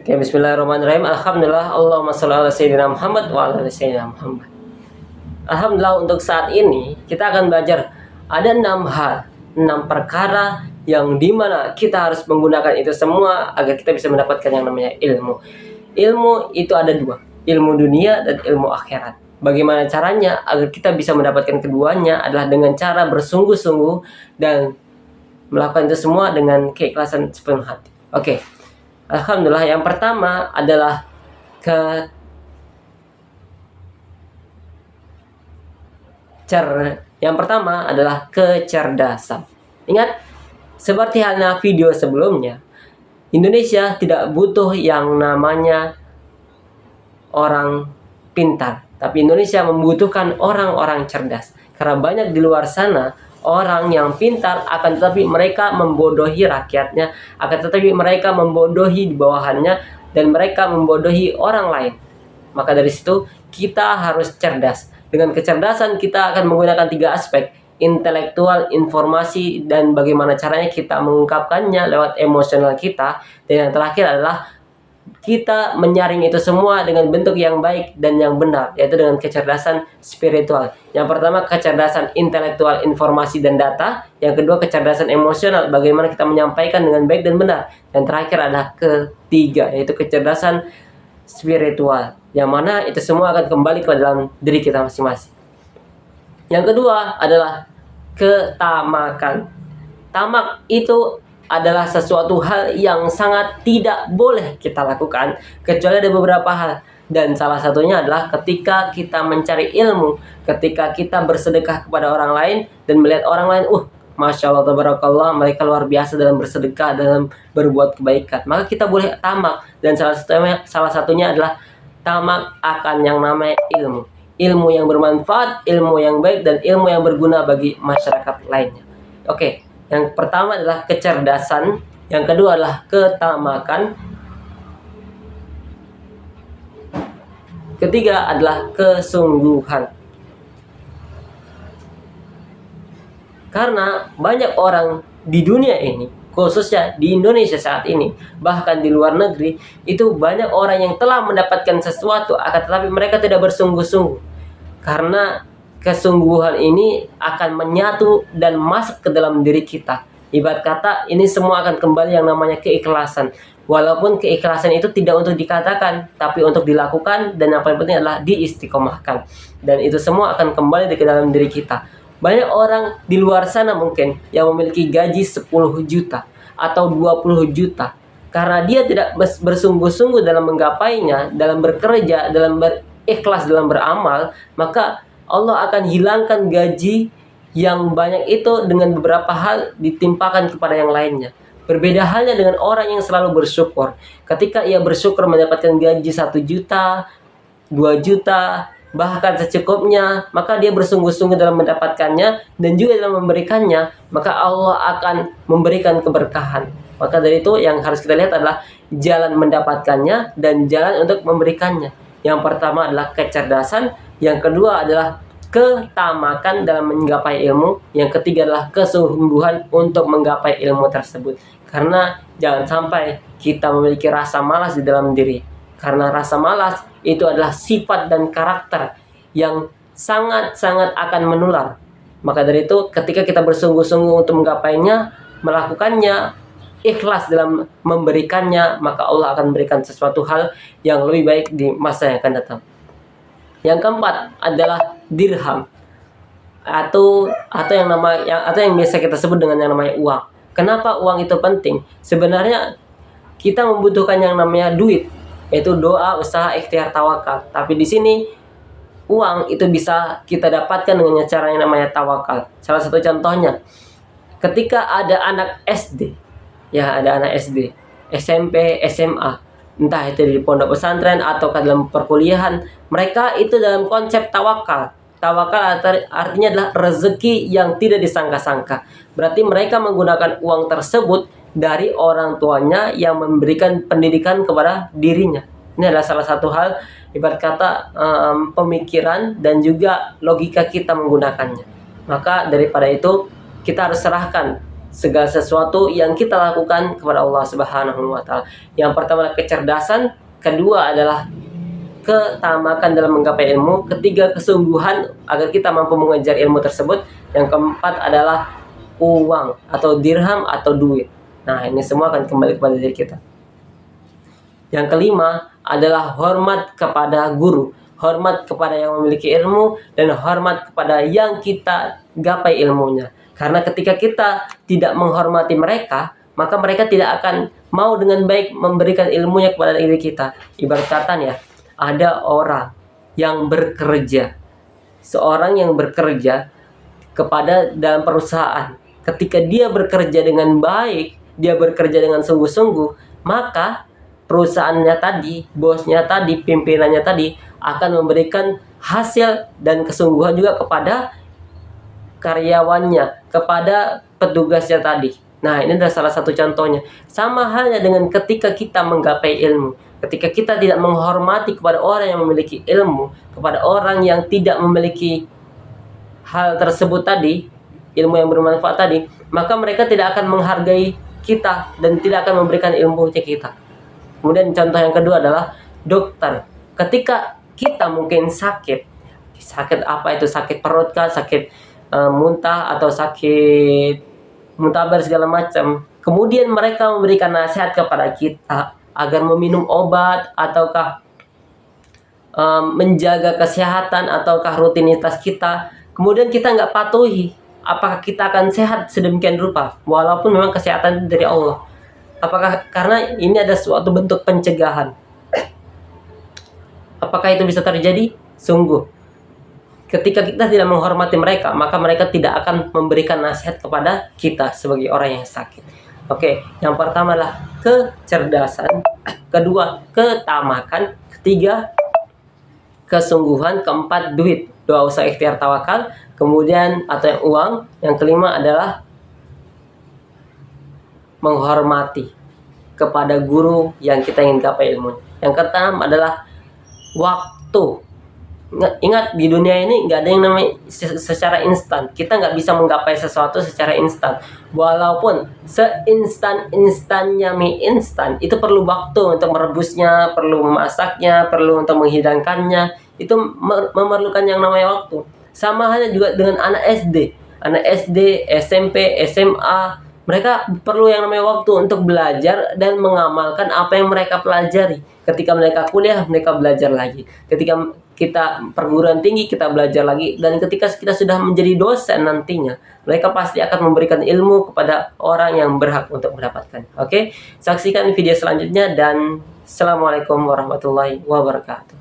Oke, bismillahirrahmanirrahim. Alhamdulillah, Allahumma sholli ala sayyidina Muhammad wa ala ali sayyidina Muhammad. Alhamdulillah, untuk saat ini kita akan belajar ada 6 hal, 6 perkara yang dimana kita harus menggunakan itu semua agar kita bisa mendapatkan yang namanya ilmu. Ilmu itu ada 2, ilmu dunia dan ilmu akhirat. Bagaimana caranya agar kita bisa mendapatkan keduanya adalah dengan cara bersungguh-sungguh dan melakukan itu semua dengan keikhlasan sepenuh hati. Oke. Alhamdulillah, yang pertama adalah kecerdasan. Ingat, seperti halnya video sebelumnya, Indonesia tidak butuh yang namanya orang pintar, tapi Indonesia membutuhkan orang-orang cerdas. Karena banyak di luar sana orang yang pintar, akan tetapi mereka membodohi rakyatnya, akan tetapi mereka membodohi di bawahannya, dan mereka membodohi orang lain. Maka dari situ kita harus cerdas. Dengan kecerdasan kita akan menggunakan 3 aspek: intelektual, informasi, dan bagaimana caranya kita mengungkapkannya lewat emosional kita. Dan yang terakhir adalah kita menyaring itu semua dengan bentuk yang baik dan yang benar, yaitu dengan kecerdasan spiritual. Yang pertama, kecerdasan intelektual, informasi dan data. Yang kedua, kecerdasan emosional, bagaimana kita menyampaikan dengan baik dan benar. Dan terakhir adalah ketiga, yaitu kecerdasan spiritual, yang mana itu semua akan kembali ke dalam diri kita masing-masing. Yang kedua adalah ketamakan. Tamak itu adalah sesuatu hal yang sangat tidak boleh kita lakukan kecuali ada beberapa hal, dan salah satunya adalah ketika kita mencari ilmu, ketika kita bersedekah kepada orang lain dan melihat orang lain, Masya Allah, tabarakallah, mereka luar biasa dalam bersedekah, dalam berbuat kebaikan, maka kita boleh tamak. Dan salah satunya adalah tamak akan yang namanya ilmu. Ilmu yang bermanfaat, ilmu yang baik, dan ilmu yang berguna bagi masyarakat lainnya. Oke, yang pertama adalah kecerdasan, yang kedua adalah ketamakan, ketiga adalah kesungguhan. Karena banyak orang di dunia ini, khususnya di Indonesia saat ini, bahkan di luar negeri, itu banyak orang yang telah mendapatkan sesuatu, akan tetapi mereka tidak bersungguh-sungguh. Karena kesungguhan ini akan menyatu dan masuk ke dalam diri kita. Ibarat kata, ini semua akan kembali yang namanya keikhlasan. Walaupun keikhlasan itu tidak untuk dikatakan, tapi untuk dilakukan, dan yang paling penting adalah diistiqomahkan. Dan itu semua akan kembali ke dalam diri kita. Banyak orang di luar sana mungkin yang memiliki gaji 10 juta atau 20 juta. Karena dia tidak bersungguh-sungguh dalam menggapainya, dalam bekerja, dalam berikhlas, dalam beramal, maka Allah akan hilangkan gaji yang banyak itu dengan beberapa hal ditimpakan kepada yang lainnya. Berbeda halnya dengan orang yang selalu bersyukur. Ketika ia bersyukur mendapatkan gaji 1 juta, 2 juta, bahkan secukupnya, maka dia bersungguh-sungguh dalam mendapatkannya dan juga dalam memberikannya, maka Allah akan memberikan keberkahan. Maka dari itu yang harus kita lihat adalah jalan mendapatkannya dan jalan untuk memberikannya. Yang pertama adalah kecerdasan, yang kedua adalah ketamakan dalam menggapai ilmu, yang ketiga adalah kesungguhan untuk menggapai ilmu tersebut. Karena jangan sampai kita memiliki rasa malas di dalam diri. Karena rasa malas itu adalah sifat dan karakter yang sangat-sangat akan menular. Maka dari itu ketika kita bersungguh-sungguh untuk menggapainya, melakukannya, ikhlas dalam memberikannya, maka Allah akan memberikan sesuatu hal yang lebih baik di masa yang akan datang. Yang keempat adalah dirham atau yang biasa kita sebut dengan yang namanya uang. Kenapa uang itu penting? Sebenarnya kita membutuhkan yang namanya duit, yaitu doa, usaha, ikhtiar, tawakal. Tapi di sini uang itu bisa kita dapatkan dengan cara yang namanya tawakal. Salah satu contohnya, ketika ada anak SD, SMP, SMA, entah itu di pondok pesantren atau dalam perkuliahan, mereka itu dalam konsep tawakal. Tawakal artinya adalah rezeki yang tidak disangka-sangka. Berarti mereka menggunakan uang tersebut dari orang tuanya yang memberikan pendidikan kepada dirinya. Ini adalah salah satu hal, ibarat kata pemikiran dan juga logika kita menggunakannya. Maka daripada itu kita harus serahkan segala sesuatu yang kita lakukan kepada Allah Subhanahu wa taala. Yang pertama adalah kecerdasan, kedua adalah ketamakan dalam menggapai ilmu, ketiga kesungguhan agar kita mampu mengejar ilmu tersebut, yang keempat adalah uang atau dirham atau duit. Nah, ini semua akan kembali kepada diri kita. Yang kelima adalah hormat kepada guru, hormat kepada yang memiliki ilmu, dan hormat kepada yang kita gapai ilmunya. Karena ketika kita tidak menghormati mereka, maka mereka tidak akan mau dengan baik memberikan ilmunya kepada diri kita. Ibarat kata ya, ada orang yang bekerja, seorang yang bekerja kepada dalam perusahaan. Ketika dia bekerja dengan baik, dia bekerja dengan sungguh-sungguh, maka perusahaannya tadi, bosnya tadi, pimpinannya tadi akan memberikan hasil dan kesungguhan juga kepada karyawannya, kepada petugasnya tadi. Nah, ini adalah salah satu contohnya. Sama halnya dengan ketika kita menggapai ilmu. Ketika kita tidak menghormati kepada orang yang memiliki ilmu, kepada orang yang tidak memiliki hal tersebut tadi, ilmu yang bermanfaat tadi, maka mereka tidak akan menghargai kita dan tidak akan memberikan ilmu ke kita. Kemudian contoh yang kedua adalah dokter. Ketika kita mungkin sakit apa itu, sakit perut kah, sakit muntah atau sakit muntaber segala macam. Kemudian mereka memberikan nasihat kepada kita agar meminum obat ataukah menjaga kesehatan ataukah rutinitas kita. Kemudian kita nggak patuhi, apakah kita akan sehat sedemikian rupa? Walaupun memang kesehatan dari Allah. Apakah karena ini ada suatu bentuk pencegahan? Apakah itu bisa terjadi? Sungguh. Ketika kita tidak menghormati mereka, maka mereka tidak akan memberikan nasihat kepada kita sebagai orang yang sakit. Oke, yang pertama adalah kecerdasan, kedua ketamakan, ketiga kesungguhan, keempat duit, doa usaha ikhtiar tawakal, kemudian atau yang uang, yang kelima adalah menghormati kepada guru yang kita ingin gapai ilmu. Yang keenam adalah waktu. Ingat, di dunia ini nggak ada yang namanya secara instan. Kita nggak bisa menggapai sesuatu secara instan. Walaupun seinstan-instannya mie instan, itu perlu waktu untuk merebusnya, perlu memasaknya, perlu untuk menghidangkannya. Itu memerlukan yang namanya waktu. Sama halnya juga dengan anak SD. Anak SD, SMP, SMA, mereka perlu yang namanya waktu untuk belajar dan mengamalkan apa yang mereka pelajari. Ketika mereka kuliah, mereka belajar lagi. Ketika kita perguruan tinggi, kita belajar lagi. Dan ketika kita sudah menjadi dosen nantinya, mereka pasti akan memberikan ilmu kepada orang yang berhak untuk mendapatkan. Oke, saksikan video selanjutnya dan Assalamualaikum warahmatullahi wabarakatuh.